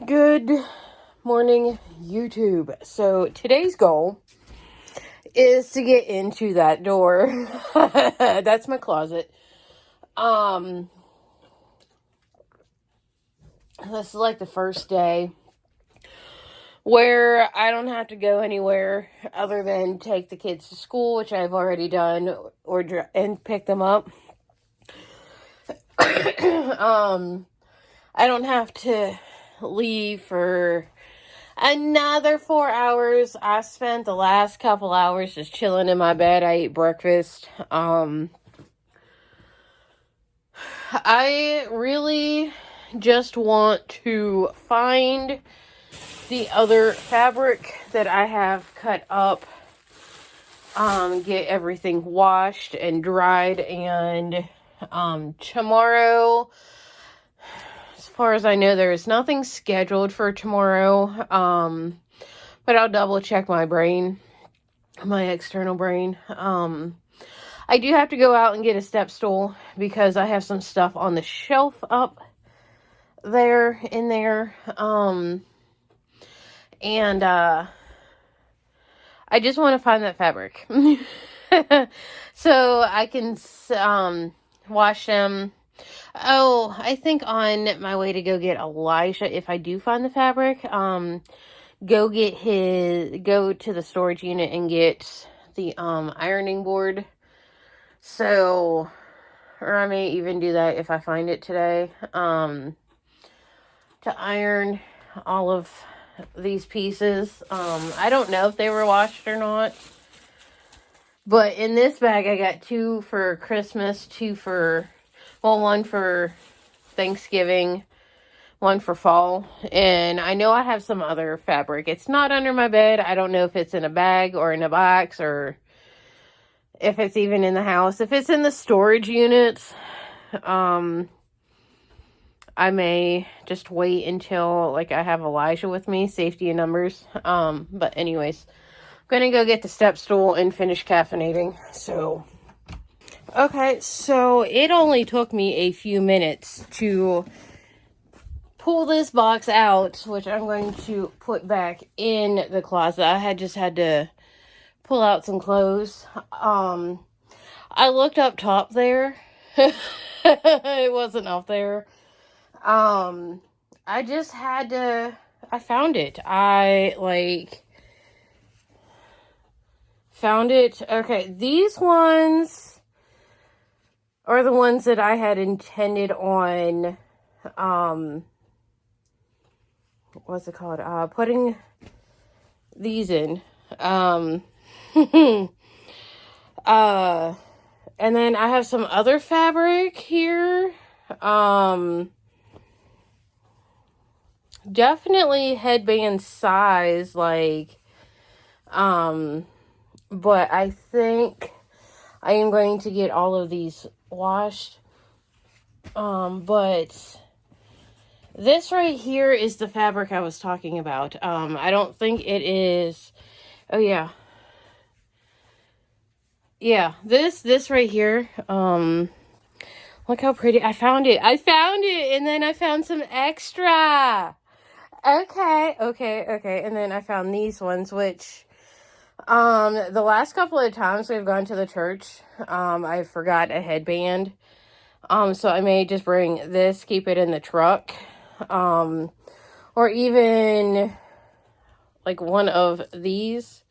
Good morning, YouTube. So today's goal is to get into that door. That's my closet. This is like the first day where I don't have to go anywhere other than take the kids to school, which I've already done, and pick them up. I don't have to leave for another 4 hours. I spent the last couple hours just chilling in my bed. I ate breakfast. I really just want to find the other fabric that I have cut up, get everything washed and dried, and tomorrow, as far as I know, there is nothing scheduled for tomorrow, but I'll double check my brain, my external brain. I do have to go out and get a step stool because I have some stuff on the shelf up there, and I just want to find that fabric so I can wash them. Oh, I think on my way to go get Elijah, if I do find the fabric, go to the storage unit and get the ironing board. So, or I may even do that if I find it today, to iron all of these pieces. I don't know if they were washed or not, but in this bag I got 2 for Christmas, one for Thanksgiving, one for fall, and I know I have some other fabric. It's not under my bed. I don't know if it's in a bag or in a box or if it's even in the house. If it's in the storage units, I may just wait until I have Elijah with me, safety in numbers. But anyways, I'm gonna go get the step stool and finish caffeinating. Okay, so it only took me a few minutes to pull this box out, which I'm going to put back in the closet. I had to pull out some clothes. I looked up top there. It wasn't up there. I found it. I found it. Okay, these ones are the ones that I had intended on, what's it called? Putting these in. And then I have some other fabric here. Definitely headband size, but I think I am going to get all of these washed. But this right here is the fabric I was talking about. I don't think it is. Oh yeah. Yeah, this right here. Look how pretty. I found it, and then I found some extra. Okay. And then I found these ones, which, the last couple of times we've gone to the church, I forgot a headband. So I may just bring this, keep it in the truck, or even one of these.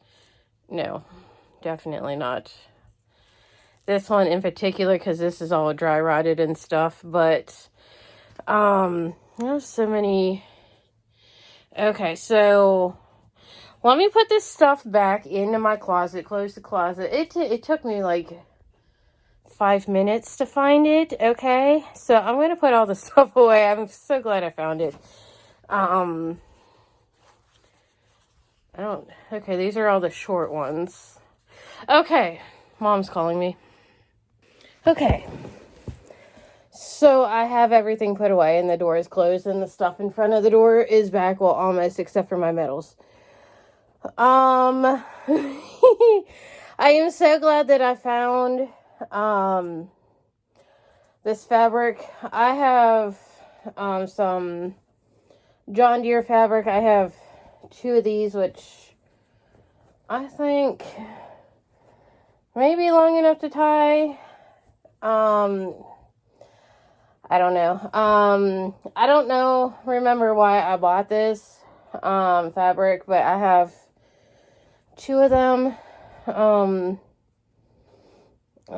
No, definitely not this one in particular, because this is all dry rotted and stuff, but there's so many. Okay, so let me put this stuff back into my closet, close the closet. It took me 5 minutes to find it. Okay, so I'm going to put all the stuff away. I'm so glad I found it. Okay, these are all the short ones. Okay, Mom's calling me. Okay, so I have everything put away and the door is closed and the stuff in front of the door is back, well, almost, except for my medals. I am so glad that I found this fabric. I have some John Deere fabric. I have 2 of these, which I think maybe long enough to tie. I don't know. I don't know, remember why I bought this fabric, but I have 2 of them.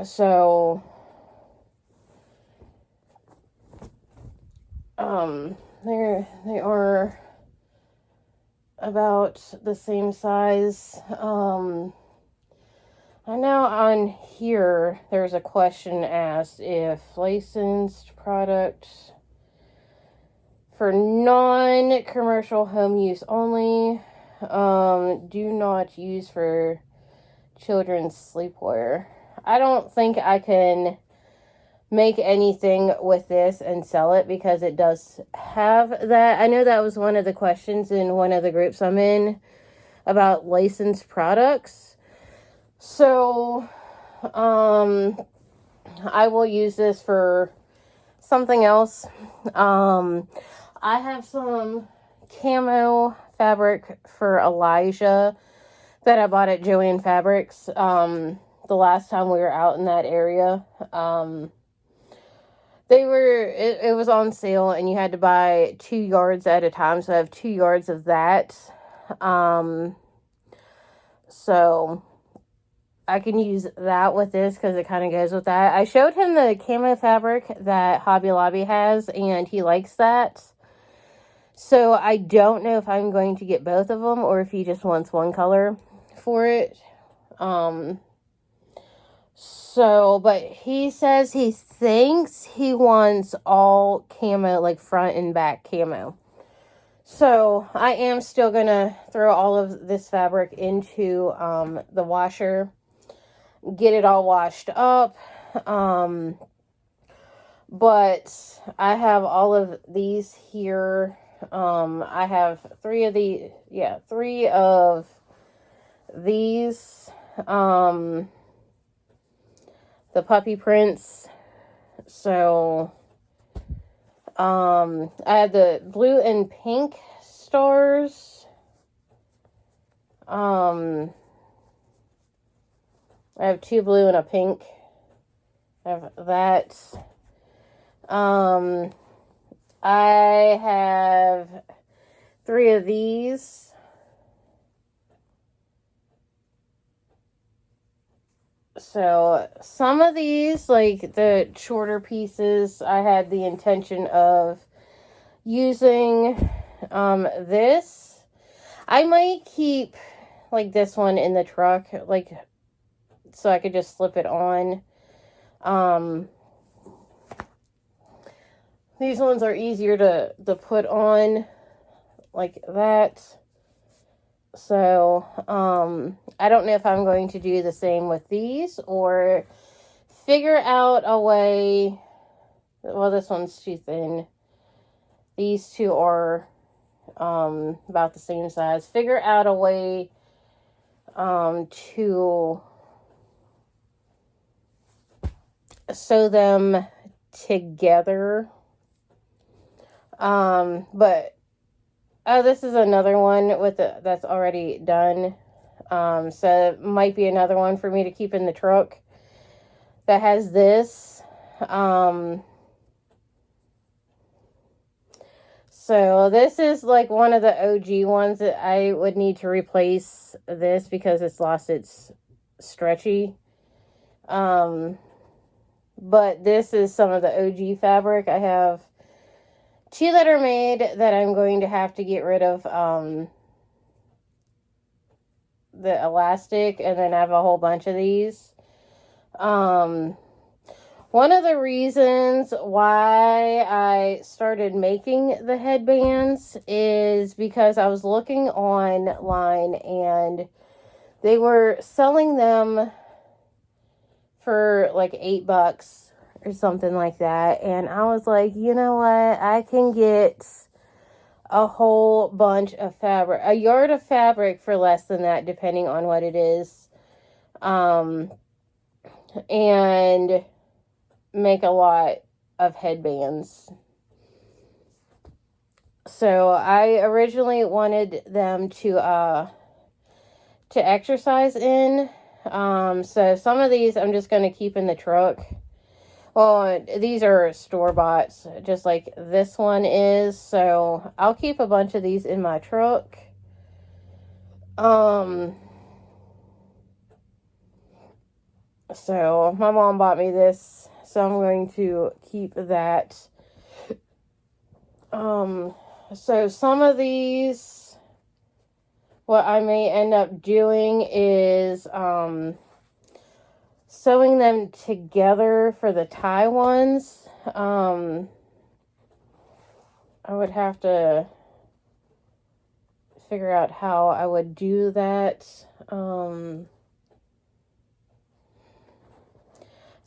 So they are about the same size. I know on here there's a question asked if licensed products for non-commercial home use only, do not use for children's sleepwear. I don't think I can make anything with this and sell it because it does have that. I know that was one of the questions in one of the groups I'm in about licensed products. So, I will use this for something else. I have some camo fabric for Elijah that I bought at Joann Fabrics, the last time we were out in that area. It was on sale and you had to buy 2 yards at a time. So I have 2 yards of that. So I can use that with this because it kind of goes with that. I showed him the camo fabric that Hobby Lobby has and he likes that. So I don't know if I'm going to get both of them or if he just wants one color for it. But he says he thinks he wants all camo, like front and back camo. So I am still going to throw all of this fabric into the washer, get it all washed up. But I have all of these here. I have 3 of the, 3 of these, the puppy prints. So, I had the blue and pink stars. I have 2 blue and a pink. I have that. I have 3 of these. So some of these, like the shorter pieces, I had the intention of using this. I might keep like this one in the truck, like so I could just slip it on. These ones are easier to put on like that. So, I don't know if I'm going to do the same with these or figure out a way. Well, this one's too thin. These 2 are about the same size. Figure out a way to sew them together. But this is another one with that's already done. So it might be another one for me to keep in the truck that has this. So this is like one of the OG ones that I would need to replace this because it's lost its stretchy. But this is some of the OG fabric. I have 2 that are made that I'm going to have to get rid of the elastic, and then I have a whole bunch of these. One of the reasons why I started making the headbands is because I was looking online and they were selling them for like $8 or something like that. And I was like, you know what? I can get a whole bunch of fabric, a yard of fabric for less than that, depending on what it is. And make a lot of headbands. So I originally wanted them to exercise in. So some of these I'm just going to keep in the truck. Well, these are store-bought, just like this one is. So I'll keep a bunch of these in my truck. So my mom bought me this, so I'm going to keep that. So some of these, what I may end up doing is, sewing them together for the tie ones. I would have to figure out how I would do that.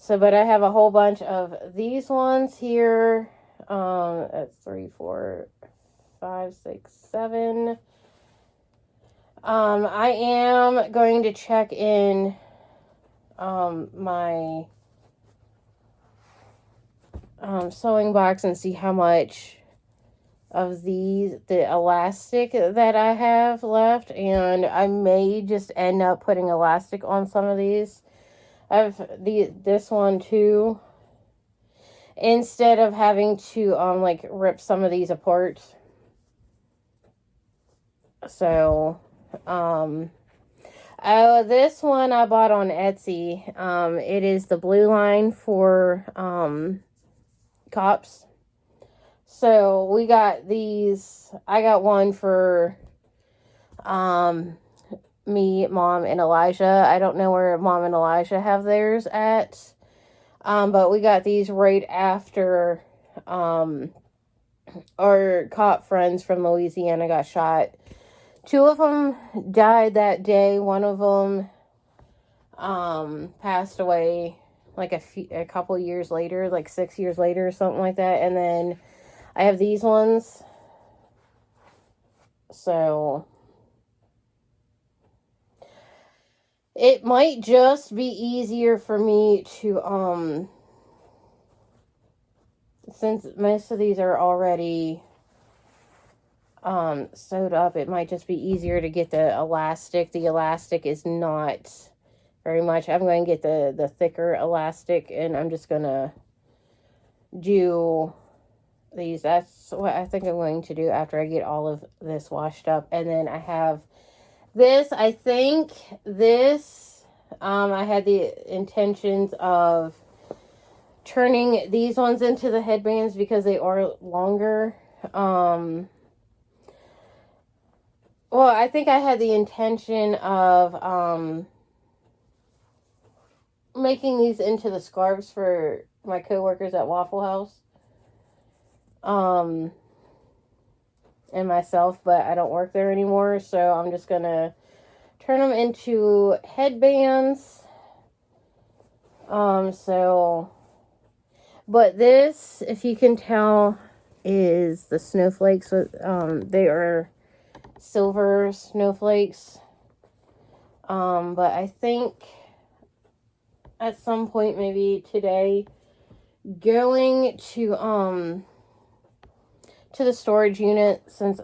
But I have a whole bunch of these ones here. That's 3, 4, 5, 6, 7. I am going to check in my sewing box and see how much of the elastic that I have left, and I may just end up putting elastic on some of these. I have this one too, instead of having to like rip some of these apart. So this one I bought on Etsy. It is the blue line for cops. So we got these. I got one for me, Mom, and Elijah. I don't know where Mom and Elijah have theirs at. But we got these right after our cop friends from Louisiana got shot. 2 of them died that day. One of them passed away like a couple years later, like 6 years later or something like that. And then I have these ones. So it might just be easier for me to, since most of these are already sewed up, it might just be easier to get the elastic. The elastic is not very much. I'm going to get the thicker elastic, and I'm just going to do these. That's what I think I'm going to do after I get all of this washed up. And then I have this. I think this, I had the intentions of turning these ones into the headbands because they are longer. Well, I think I had the intention of making these into the scarves for my coworkers at Waffle House. And myself, but I don't work there anymore, so I'm just gonna turn them into headbands. But this, if you can tell, is the snowflakes. They are silver snowflakes. But I think at some point, maybe today, going to the storage unit, since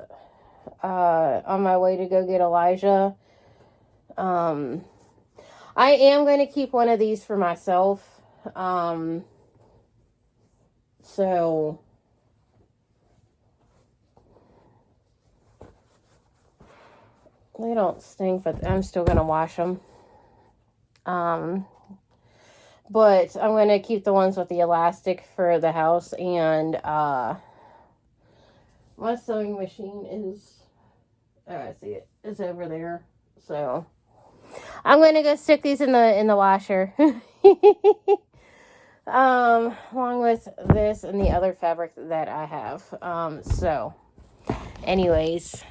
on my way to go get Elijah. I am going to keep one of these for myself. So they don't stink, but I'm still going to wash them. But I'm going to keep the ones with the elastic for the house, and my sewing machine is, oh, I see it. It's over there. So I'm going to go stick these in the washer. Along with this and the other fabric that I have. So anyways,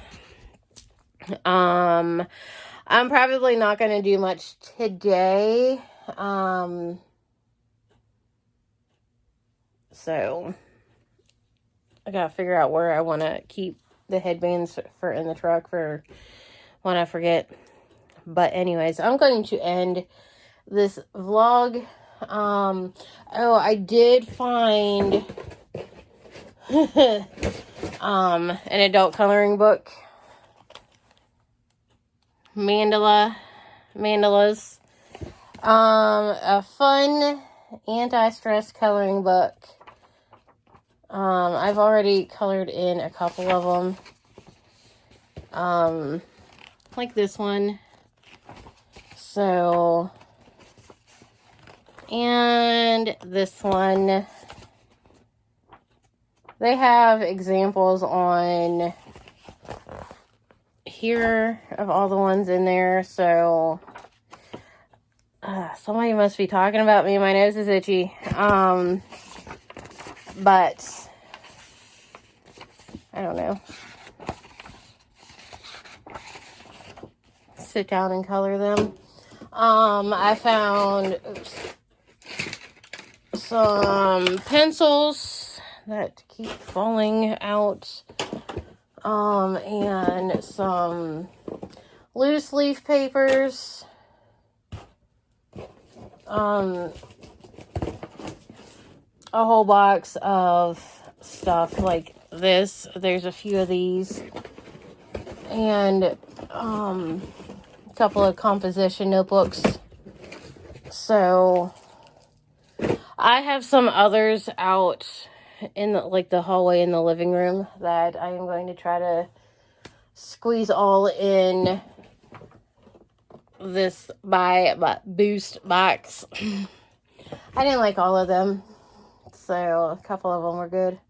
I'm probably not going to do much today. So I gotta figure out where I want to keep the headbands for in the truck for when I forget. But anyways, I'm going to end this vlog. Oh, I did find an adult coloring book. Mandalas. A fun anti-stress coloring book. I've already colored in a couple of them. Like this one. So, and this one. They have examples on here of all the ones in there. So, somebody must be talking about me. My nose is itchy. But I don't know. Sit down and color them. I found some pencils that keep falling out. And some loose leaf papers. A whole box of stuff like this. There's a few of these. And a couple of composition notebooks. So I have some others out in the hallway in the living room that I am going to try to squeeze all in this by Boost box. I didn't like all of them, so a couple of them were good.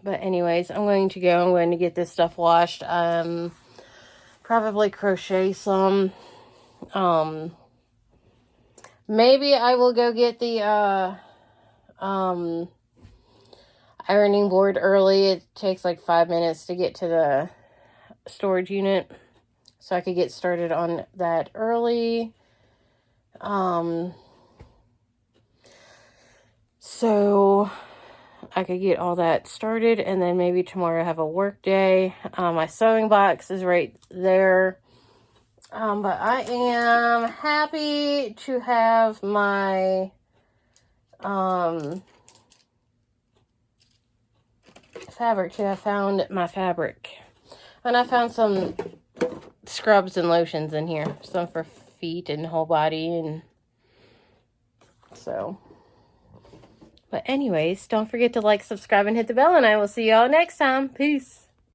But anyways, I'm going to go. I'm going to get this stuff washed. Probably crochet some. Maybe I will go get the ironing board early. It takes like 5 minutes to get to the storage unit, so I could get started on that early. So I could get all that started, and then maybe tomorrow I have a work day. My sewing box is right there. But I am happy to have my fabric too. I found my fabric, and I found some scrubs and lotions in here, some for feet and whole body, and so. But anyways, don't forget to like, subscribe, and hit the bell, and I will see y'all next time. Peace.